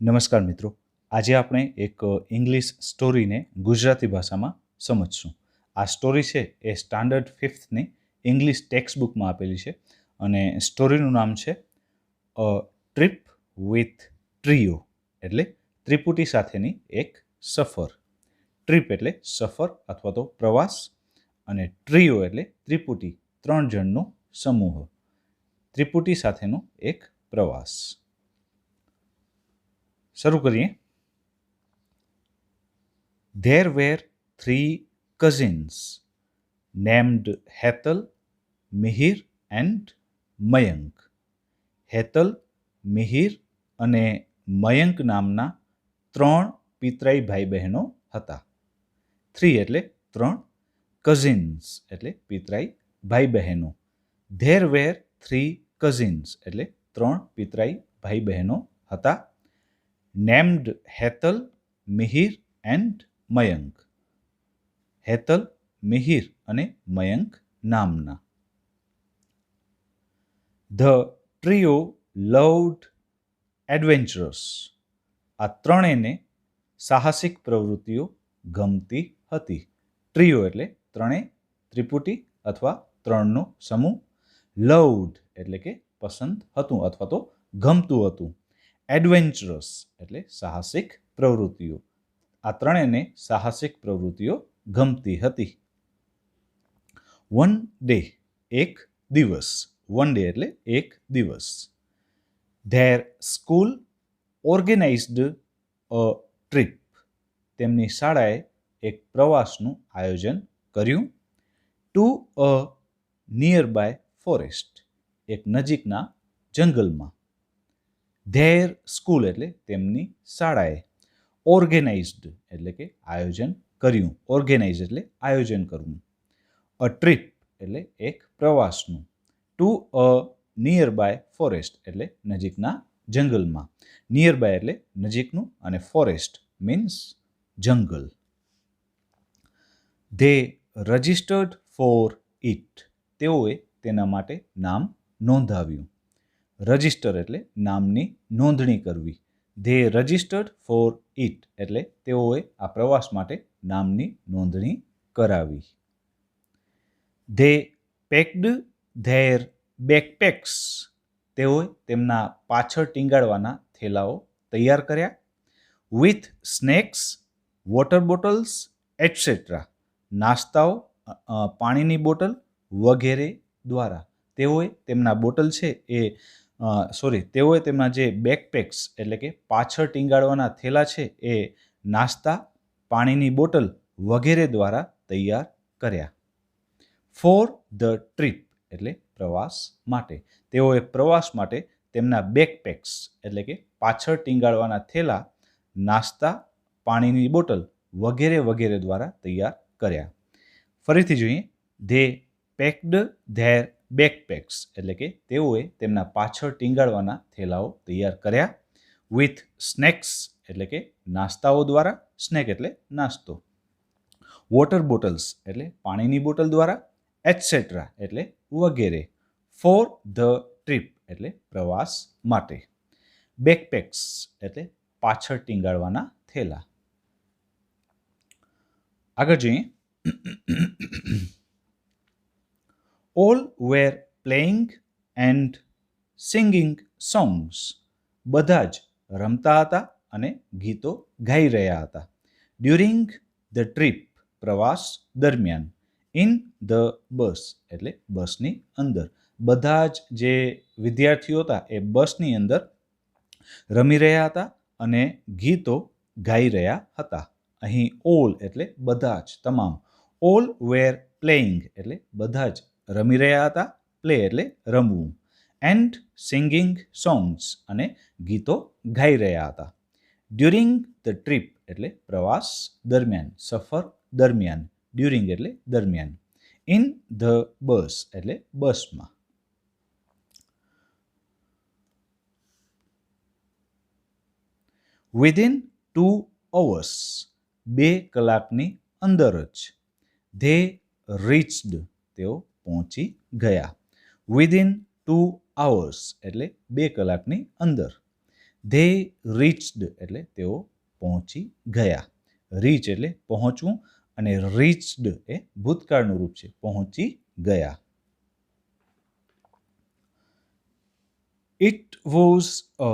નમસ્કાર મિત્રો. આજે આપણે એક ઇંગ્લિશ સ્ટોરીને ગુજરાતી ભાષામાં સમજશું. આ સ્ટોરી છે એ સ્ટાન્ડર્ડ 5થની ઇંગ્લિશ ટેક્સ્ટ બુકમાં આપેલી છે અને સ્ટોરીનું નામ છે અ ટ્રીપ વિથ ટ્રીઓ, એટલે ત્રિપુટી સાથેની એક સફર. ટ્રીપ એટલે સફર અથવા તો પ્રવાસ, અને ટ્રીઓ એટલે ત્રિપુટી, 3 જણનો સમૂહ. ત્રિપુટી સાથેનો એક પ્રવાસ. શરૂ કરીએ. There were 3 cousins named Hetal, Mihir and Mayank. Hetal, Mihir અને મયંક નામના 3 પિતરાઈ ભાઈ બહેનો હતા. 3 એટલે 3, કઝિન્સ એટલે પિતરાઈ ભાઈ બહેનો. There were 3 cousins એટલે 3 પિતરાઈ ભાઈ બહેનો હતા. Named Hetal, Mihir and Mayank. હેતલ, મિહિર અને મયંક નામના. The trio loved adventures. આ ત્રણેયને સાહસિક પ્રવૃત્તિઓ ગમતી હતી. ટ્રીઓ એટલે ત્રણેય, ત્રિપુટી અથવા 3નો સમૂહ. લવ્ડ એટલે કે પસંદ હતું અથવા તો ગમતું હતું. એડવેન્ચરસ એટલે સાહસિક પ્રવૃત્તિઓ. આ ત્રણેયને સાહસિક પ્રવૃત્તિઓ ગમતી હતી. વન ડે, એક દિવસ. વન ડે એટલે એક દિવસ. Their school organized a trip. તેમની શાળાએ એક પ્રવાસનું આયોજન કર્યું. To a nearby forest, એક નજીકના જંગલમાં. ધેર સ્કૂલ એટલે તેમની શાળાએ. ઓર્ગેનાઇઝડ એટલે કે આયોજન કર્યું. ઓર્ગેનાઇઝ એટલે આયોજન કરવું. અ ટ્રીપ એટલે એક પ્રવાસનું. To a nearby forest એટલે નજીકના જંગલમાં. નિયર બાય એટલે નજીકનું, અને ફોરેસ્ટ મીન્સ જંગલ. They registered for it. તેઓએ તેના માટે નામ નોંધાવ્યું. રજિસ્ટર એટલે નામની નોંધણી કરવી. ધે રજિસ્ટર્ડ ફોર ઇટ એટલે તેઓએ આ પ્રવાસ માટે નામની નોંધણી કરાવી. They packed their backpacks. તેઓએ તેમના પાછળ ટીંગાડવાના થેલાઓ તૈયાર કર્યા. With snacks, water bottles etcetera. નાસ્તાઓ, પાણીની બોટલ વગેરે દ્વારા. તેઓએ તેમના બોટલ છે એ તેઓએ તેમના જે બેકપેક્સ એટલે કે પાછળ ટીંગાડવાના થેલા છે એ નાસ્તા, પાણીની બોટલ વગેરે દ્વારા તૈયાર કર્યા. ફોર ધ ટ્રીપ એટલે પ્રવાસ માટે. તેઓએ પ્રવાસ માટે તેમના બેકપેક્સ એટલે કે પાછળ ટીંગાડવાના થેલા, નાસ્તા, પાણીની બોટલ વગેરે વગેરે દ્વારા તૈયાર કર્યા. ફરીથી જોઈએ. ધે પેક્ડ ધેર બેકપેક્સ એટલે કે તેઓએ તેમના પાછળ ટીંગાડવાના થેલાઓ તૈયાર કર્યા. વિથ સ્નેક્સ એટલે કે નાસ્તાઓ દ્વારા. સ્નેક એટલે નાસ્તો. વોટર બોટલ્સ એટલે પાણીની બોટલ દ્વારા. એટસેટ્રા એટલે વગેરે. ફોર ધ ટ્રીપ એટલે પ્રવાસ માટે. બેકપેક્સ એટલે પાછળ ટીંગાડવાના થેલા. આગળ જોઈએ. All were playing and singing songs. બધા જ રમતા હતા અને ગીતો ગાઈ રહ્યા હતા. ડ્યુરિંગ ધ ટ્રીપ પ્રવાસ દરમિયાન. ઇન ધ બસ એટલે બસની અંદર. બધા જ જે વિદ્યાર્થીઓ હતા એ બસની અંદર રમી રહ્યા હતા અને ગીતો ગાઈ રહ્યા હતા. અહીં ઓલ એટલે બધા જ, તમામ. ઓલ વેર પ્લેઇંગ એટલે બધા જ રમી રહ્યા હતા. પ્લે એટલે રમવું. એન્ડ સિંગિંગ સોંગ્સ અને ગીતો ગાઈ રહ્યા હતા. ડ્યુરિંગ ધ ટ્રીપ એટલે પ્રવાસ દરમિયાન, સફર દરમિયાન. ડ્યુરિંગ એટલે દરમિયાન. ઇન ધ બસ એટલે બસમાં. વિધિન 2 hours 2 કલાકની અંદર જ. ધે રીચ્ડ તેઓ પહોંચી ગયા. વિધિન 2 hours એટલે 2 કલાકની અંદર. ધે રીચ્ડ એટલે તેઓ પહોંચી ગયા. રીચ એટલે પહોંચવું અને રીચ્ડ એ ભૂતકાળનું રૂપ છે, પહોંચી ગયા. It was a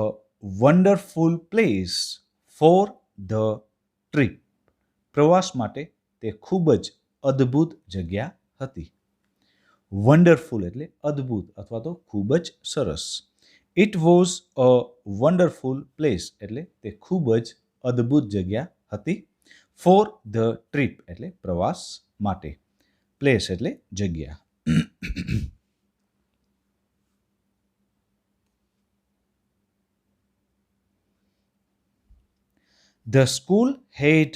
wonderful place for the trip. પ્રવાસ માટે તે ખૂબ જ અદ્ભુત જગ્યા હતી. વન્ડરફુલ એટલે અદ્ભુત અથવા તો ખૂબ જ સરસ. It was a wonderful place એટલે તે ખૂબ જ અદ્ભુત જગ્યા હતી. ફોર ધ ટ્રીપ એટલે પ્રવાસ માટે. પ્લેસ એટલે જગ્યા. The school had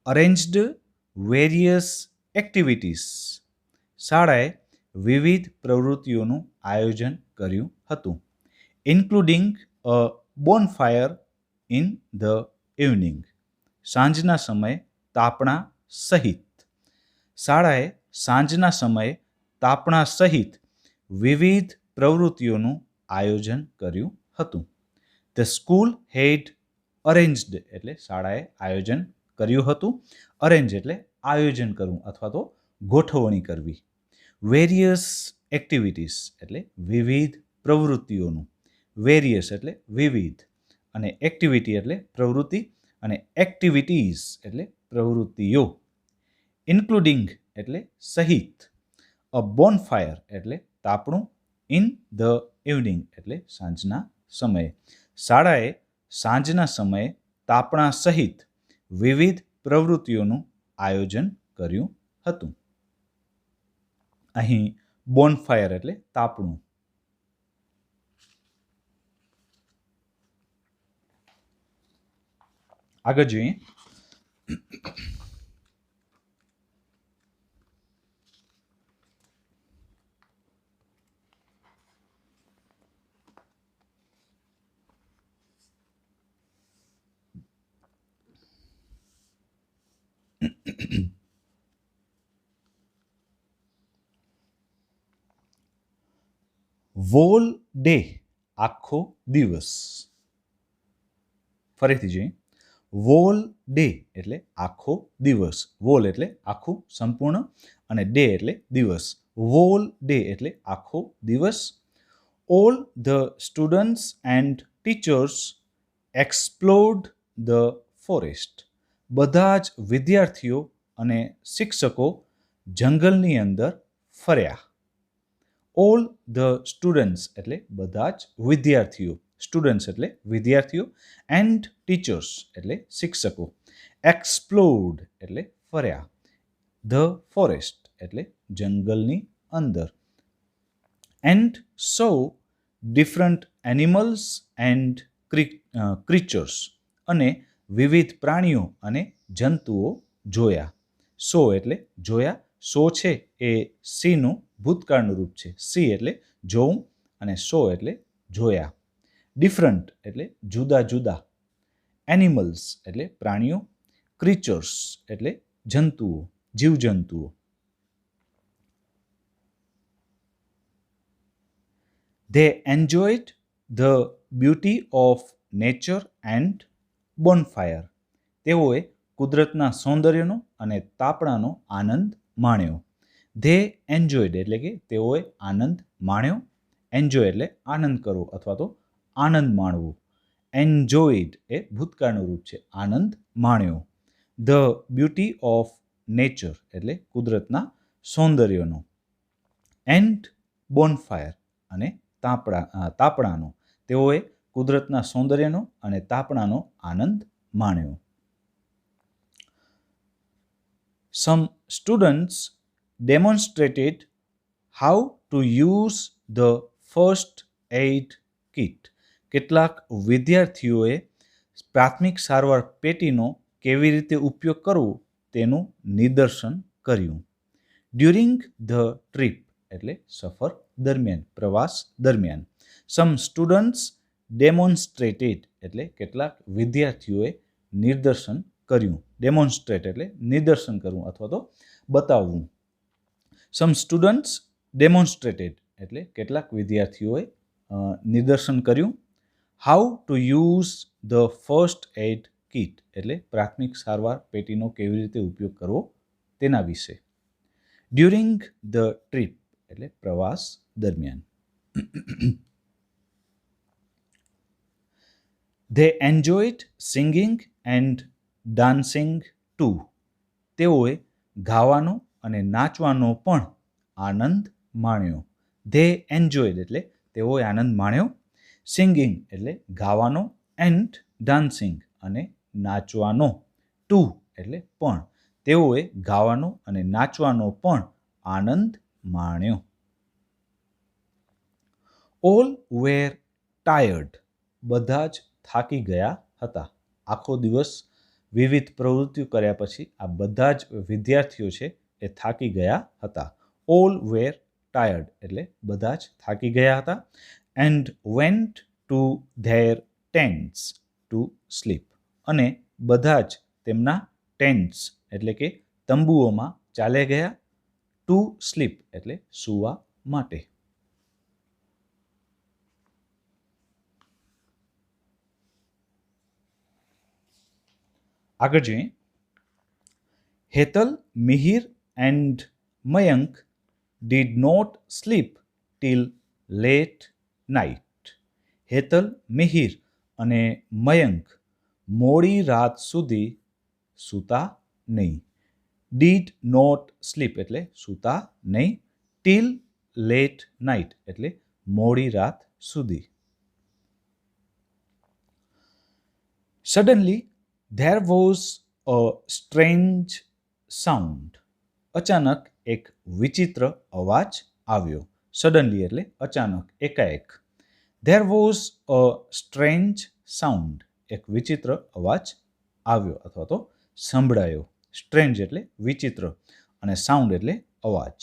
arranged various activities. શાળાએ વિવિધ પ્રવૃત્તિઓનું આયોજન કર્યું હતું. Including a bonfire in the evening. સાંજના સમયે તાપણા સહિત. શાળાએ સાંજના સમયે તાપણા સહિત વિવિધ પ્રવૃત્તિઓનું આયોજન કર્યું હતું. ધ સ્કૂલ હેડ અરેન્જડ એટલે શાળાએ આયોજન કર્યું હતું. અરેન્જ એટલે આયોજન કરવું અથવા તો ગોઠવણી કરવી. વેરિયસ એક્ટિવિટીઝ એટલે વિવિધ પ્રવૃત્તિઓનું. વેરિયસ એટલે વિવિધ અને એક્ટિવિટી એટલે પ્રવૃત્તિ અને એક્ટિવિટીઝ એટલે પ્રવૃત્તિઓ. ઇન્ક્લુડિંગ એટલે સહિત. અ બોનફાયર એટલે તાપણું. ઇન ધ ઇવનિંગ એટલે સાંજના સમયે. શાળાએ સાંજના સમયે તાપણા સહિત વિવિધ પ્રવૃત્તિઓનું આયોજન કર્યું હતું. અહીં બોનફાયર એટલે તાપણું. આગળ જોઈએ. વોલ ડે આખો દિવસ. ફરીથી જોઈએ. વોલ ડે એટલે આખો દિવસ. વોલ એટલે આખું સંપૂર્ણ અને ડે એટલે દિવસ. વોલ ડે એટલે આખો દિવસ. All the students and teachers explored the forest. બધા જ વિદ્યાર્થીઓ અને શિક્ષકો જંગલની અંદર ફર્યા. ઓલ ધ સ્ટુડન્ટ્સ એટલે બધા જ વિદ્યાર્થીઓ. સ્ટુડન્ટ્સ એટલે વિદ્યાર્થીઓ. એન્ડ ટીચર્સ એટલે શિક્ષકો. એક્સપ્લોર્ડ એટલે ફર્યા. ધ ફોરેસ્ટ એટલે જંગલની અંદર. And so different animals and ક્રીચર્સ અને વિવિધ પ્રાણીઓ અને જંતુઓ જોયા. સો એટલે જોયા. સો છે એ સીનું ભૂતકાળનું રૂપ છે. સી એટલે જોવું અને સો એટલે જોયા. ડિફરન્ટ એટલે જુદા જુદા. એનિમલ્સ એટલે પ્રાણીઓ. ક્રીચર્સ એટલે જંતુઓ, જીવજંતુઓ. They enjoyed the beauty of nature and bonfire. તેઓએ કુદરતના સૌંદર્યનો અને તાપણાનો આનંદ માણ્યો. They enjoyed એટલે કે તેઓએ આનંદ માણ્યો. એન્જોય એટલે આનંદ કરવો અથવા તો આનંદ માણવું. એન્જોયડ એ ભૂતકાળનું રૂપ છે. આનંદ માણ્યો. ધ બ્યુટી ઓફ નેચર એટલે કુદરતના સૌંદર્યનો. એન્ડ બોનફાયર અને તાપણાનો. તેઓએ કુદરતના સૌંદર્યનો અને તાપણાનો આનંદ માણ્યો. Some students demonstrated how to use the first aid kit. કેટલાક વિદ્યાર્થીઓએ પ્રાથમિક સારવાર પેટીનો કેવી રીતે ઉપયોગ કરવો તેનું નિદર્શન કર્યું. ડ્યુરિંગ ધ ટ્રીપ એટલે સફર દરમિયાન, પ્રવાસ દરમિયાન. સમ સ્ટુડન્ટ્સ ડેમોન્સ્ટ્રેટેડ એટલે કેટલાક વિદ્યાર્થીઓએ નિદર્શન કર્યું. ડેમોન્સ્ટ્રેટ એટલે નિદર્શન કરવું અથવા તો બતાવવું. સમ સ્ટુડન્ટ્સ ડેમોન્સ્ટ્રેટેડ એટલે કેટલાક વિદ્યાર્થીઓએ નિદર્શન કર્યું. How to use the first aid kit એટલે પ્રાથમિક સારવાર પેટીનો કેવી રીતે ઉપયોગ કરવો તેના વિશે. ડ્યુરિંગ ધ ટ્રીપ એટલે પ્રવાસ દરમિયાન. They enjoyed singing and dancing too. તેઓએ ગાવાનો અને નાચવાનો પણ આનંદ માણ્યો. They enjoyed એટલે તેઓએ આનંદ માણ્યો. Singing એટલે ગાવાનો and dancing અને નાચવાનો too એટલે પણ. તેઓએ ગાવાનો અને નાચવાનો પણ આનંદ માણ્યો. All were tired. બધા જ થાકી ગયા હતા. આખો દિવસ વિવિધ પ્રવૃત્તિઓ કર્યા પછી આ બધા જ વિદ્યાર્થીઓ છે એ થાકી ગયા હતા. All were tired એટલે બધા જ થાકી ગયા હતા. And went to their tents to sleep. અને બધા જ તેમના ટેન્ટ્સ એટલે કે તંબુઓમાં ચાલે ગયા. To sleep એટલે સૂવા માટે. આગળ જોઈએ. Hetal, Mihir and Mayank did not sleep till late night. Hetal, Mihir અને મયંક મોડી રાત સુધી સૂતા નહીં. Did not sleep એટલે સૂતા નહીં. Till late night એટલે મોડી રાત સુધી. Suddenly there was a strange sound. અચાનક એક વિચિત્ર અવાજ આવ્યો. સડનલી એટલે અચાનક, એકાએક. There was a strange sound. એક વિચિત્ર અવાજ આવ્યો અથવા તો સંભળાયો. સ્ટ્રેન્જ એટલે વિચિત્ર અને સાઉન્ડ એટલે અવાજ.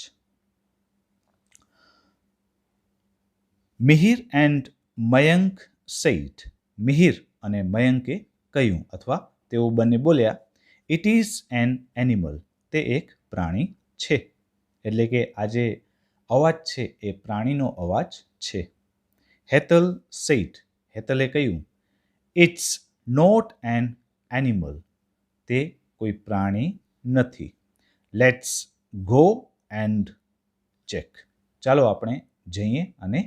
Mihir and Mayank said. મિહિર અને મયંકે કહ્યું અથવા તેઓ બંને બોલ્યા, ઇટ ઇઝ એન એનિમલ. તે એક પ્રાણી છે. એટલે કે આ જે અવાજ છે એ પ્રાણીનો અવાજ છે. હેતલ said. હેતલે કહ્યું, ઇટ્સ નોટ એન એનિમલ. તે કોઈ પ્રાણી નથી. Let's go and check. ચાલો આપણે જઈએ અને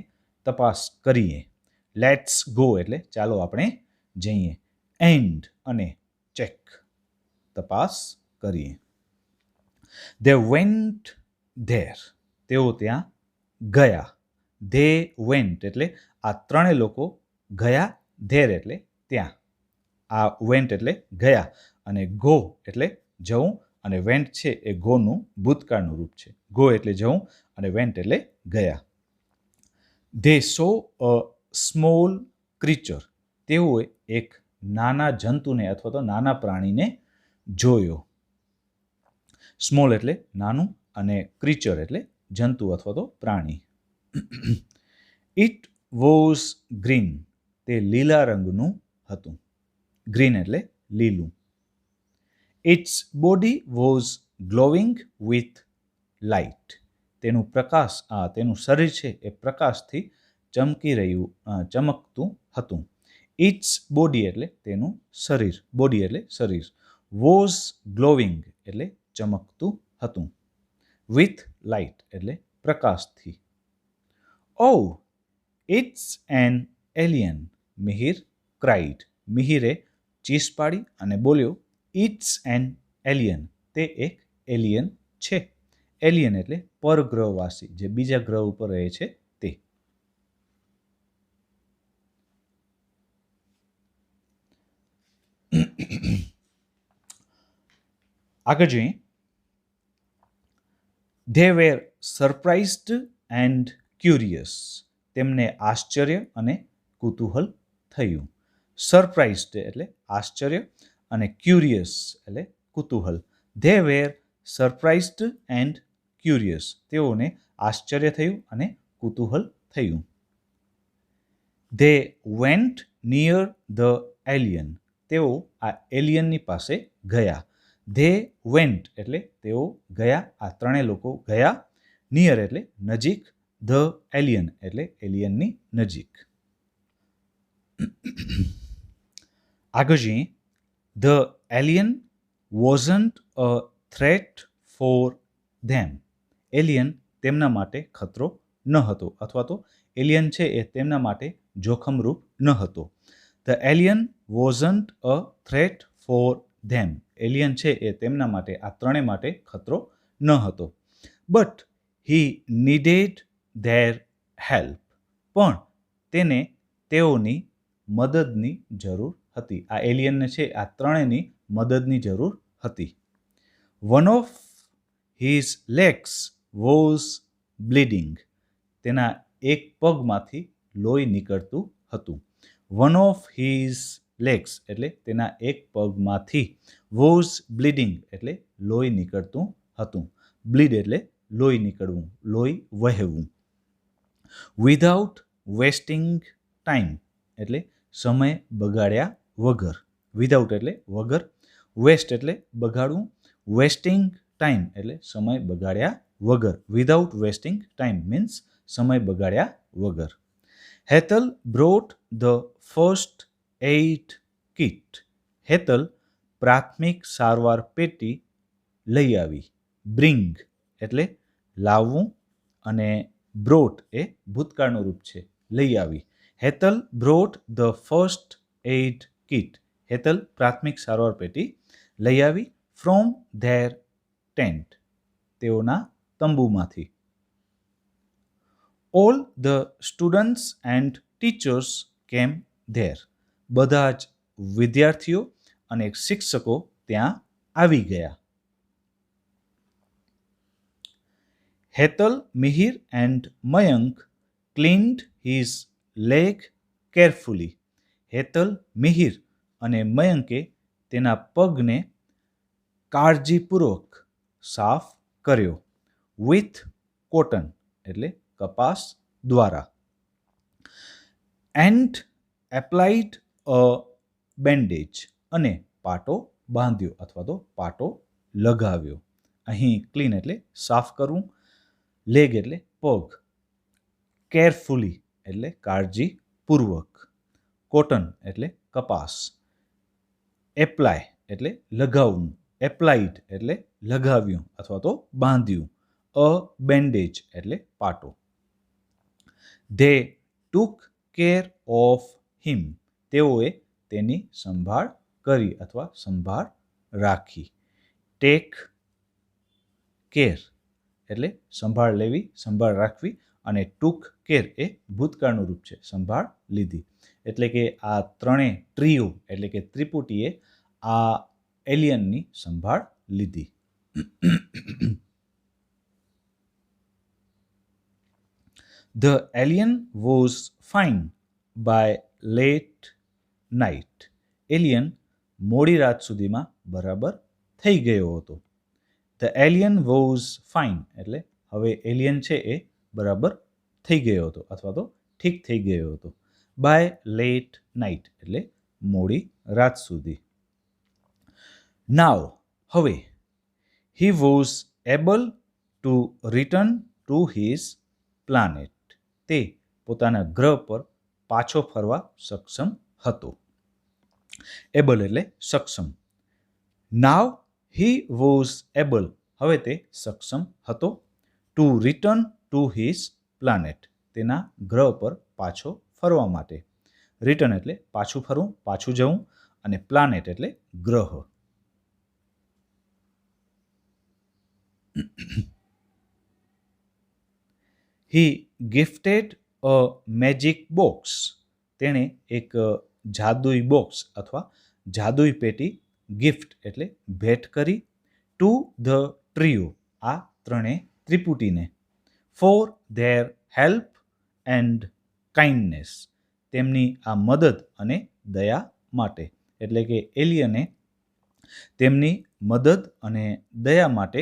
તપાસ કરીએ. લેટ્સ ગો એટલે ચાલો આપણે જઈએ. એન્ડ અને ચેક તપાસ કરીએ. They went there. તેઓ ત્યાં ગયા. They went એટલે આ ત્રણેય લોકો ગયા. there એટલે ત્યાં. આ went એટલે ગયા અને go એટલે જવું અને went છે એ ગોનું ભૂતકાળનું રૂપ છે. go એટલે જવું અને went એટલે ગયા. They saw a small creature. તેઓએ એક નાના જંતુને અથવા તો નાના પ્રાણીને જોયો. સ્મોલ એટલે નાનું અને ક્રીચર એટલે જંતુ અથવા તો પ્રાણી. It was green. તે લીલા રંગનું હતું. ગ્રીન એટલે લીલું. Its body was glowing with light. તેનું શરીર છે એ પ્રકાશથી ચમકતું હતું. ઇટ્સ બોડી એટલે તેનું શરીર. બોડી એટલે શરીર. વોઝ ગ્લોવિંગ એટલે ચમકતું હતું. વિથ લાઇટ એટલે પ્રકાશથી. Oh it's an alien. Mihir cried. મિહિરે ચીસ પાડી અને બોલ્યો, ઇટ્સ એન એલિયન. તે એક એલિયન છે. એલિયન એટલે પરગ્રહવાસી, જે બીજા ગ્રહ ઉપર રહે છે તે. આગળ જોઈએ. They were surprised and curious. તેમને આશ્ચર્ય અને કુતૂહલ થયું. સરપ્રાઇઝડ એટલે આશ્ચર્ય અને ક્યુરિયસ એટલે કુતૂહલ. They were surprised and curious. તેઓને આશ્ચર્ય થયું અને કુતૂહલ થયું. They went near the alien. તેઓ આ એલિયનની પાસે ગયા. They went એટલે તેઓ ગયા. આ ત્રણેય લોકો ગયા. નિયર એટલે નજીક. The alien એટલે એલિયનની નજીક. આગળ જોઈએ. The alien wasn't a threat for them. Alien તેમના માટે ખતરો ન હતો, અથવા તો એલિયન છે એ તેમના માટે જોખમરૂપ ન હતો. The alien wasn't a threat for them. Alien છે એ તેમના માટે, આ ત્રણેય માટે ખતરો ન હતો. But he needed their help. પણ તેને તેઓની મદદની જરૂર હતી. આ એલિયનને છે આ ત્રણેયની મદદની જરૂર હતી. One of his legs was bleeding. તેના એક પગમાંથી લોહી નીકળતું હતું. One of his legs એટલે તેના એક પગમાંથી, was bleeding એટલે લોહી નીકળતું હતું. બ્લીડ એટલે લોહી નીકળવું, લોહી વહેવું. Without wasting time એટલે સમય બગાડ્યા વગર. વિધાઉટ એટલે વગર, વેસ્ટ એટલે બગાડવું, વેસ્ટિંગ ટાઈમ એટલે સમય બગાડ્યા વગર. વિધાઉટ વેસ્ટિંગ ટાઈમ મીન્સ સમય બગાડ્યા વગર. Hetal brought the first aid kit. Hetal પ્રાથમિક સારવાર પેટી લઈ આવી. બ્રિંગ એટલે લાવવું, અને બ્રોટ એ ભૂતકાળનું રૂપ છે, લઈ આવી. Hetal brought the first aid kit. Hetal પ્રાથમિક સારવાર પેટી લઈ આવી. From their tent. તેઓના તંબુમાંથી. All the students and teachers came there. બધા જ વિદ્યાર્થીઓ અને શિક્ષકો ત્યાં આવી ગયા. Hetal, Mihir and Mayank cleaned his leg carefully. Hetal, Mihir અને મયંકે તેના પગને કાળજીપૂર્વક સાફ કર્યો. વિથ કોટન એટલે કપાસ દ્વારા. એન્ડ એપ્લાઇડ અ બેન્ડેજ અને પાટો બાંધ્યો અથવા તો પાટો લગાવ્યો. અહીં ક્લીન એટલે સાફ કરવું, લેગ એટલે પગ, કેરફુલી એટલે કાળજીપૂર્વક, કોટન એટલે કપાસ, એપ્લાય એટલે લગાવવું, એપ્લાઇડ એટલે લગાવ્યું અથવા તો બાંધ્યું, અ બેન્ડેજ એટલે પાટો. They took care of him. તેઓએ તેની સંભાળ કરી અથવા સંભાળ રાખી. ટેક કેર એટલે સંભાળ લેવી, સંભાળ રાખવી, અને ટુક કેર એ ભૂતકાળનું રૂપ છે, સંભાળ લીધી. એટલે કે આ ત્રણેય ટ્રીઓ એટલે કે ત્રિપુટીએ આ એલિયનની સંભાળ લીધી. The alien was fine by late night. Alien મોડી રાત સુધીમાં બરાબર થઈ ગયો હતો. The alien was fine એટલે હવે એલિયન છે એ બરાબર થઈ ગયો હતો અથવા તો ઠીક થઈ ગયો હતો. By late night એટલે મોડી રાત સુધી. Now હવે he was able to return to his planet. તે પોતાના ગ્રહ પર પાછો ફરવા સક્ષમ હતો. એબલ એટલે સક્ષમ. નાવ he was able હવે તે સક્ષમ હતો. Two return to his planet તેના ગ્રહ પર પાછો ફરવા માટે. રિટર્ન એટલે પાછું ફરવું, પાછું જવું, અને પ્લાનેટ એટલે ગ્રહ. He gifted a magic box. તેણે એક જાદુઈ બોક્સ અથવા જાદુઈ પેટી ગિફ્ટ એટલે ભેટ કરી. ટુ ધ ટ્રીઓ આ ત્રણે ત્રિપુટીને. For their help and kindness તેમની આ મદદ અને દયા માટે. એટલે કે એલિયને તેમની મદદ અને દયા માટે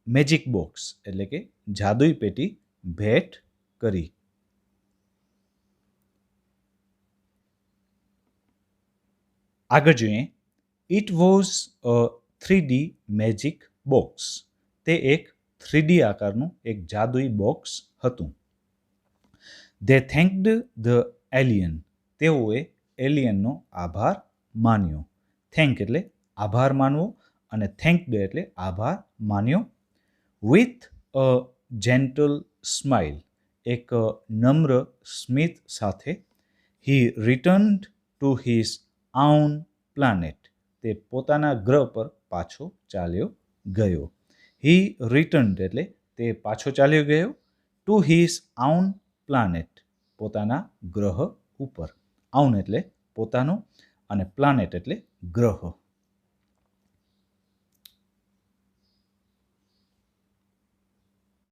મેજિક બોક્સ એટલે કે જાદુઈ પેટી ભેટ કરી. આગળ જોઈએ. It was a 3D magic box. તે એક 3D આકારનું એક જાદુઈ બોક્સ હતું. They thanked the alien. તેઓએ એલિયનનો આભાર માન્યો. થેન્ક એટલે આભાર માનવો અને થેન્કડ એટલે આભાર માન્યો. વિથ અ જેન્ટલ સ્માઇલ એક નમ્ર સ્મિત સાથે he returned to his own planet તે પોતાના ગ્રહ પર પાછો ચાલ્યો ગયો. હી રિટર્ન્ડ એટલે તે પાછો ચાલ્યો ગયો ટુ હિઝ આઉન પ્લાનેટ પોતાના ગ્રહ ઉપર. આઉન એટલે પોતાનો અને પ્લાનેટ એટલે ગ્રહ.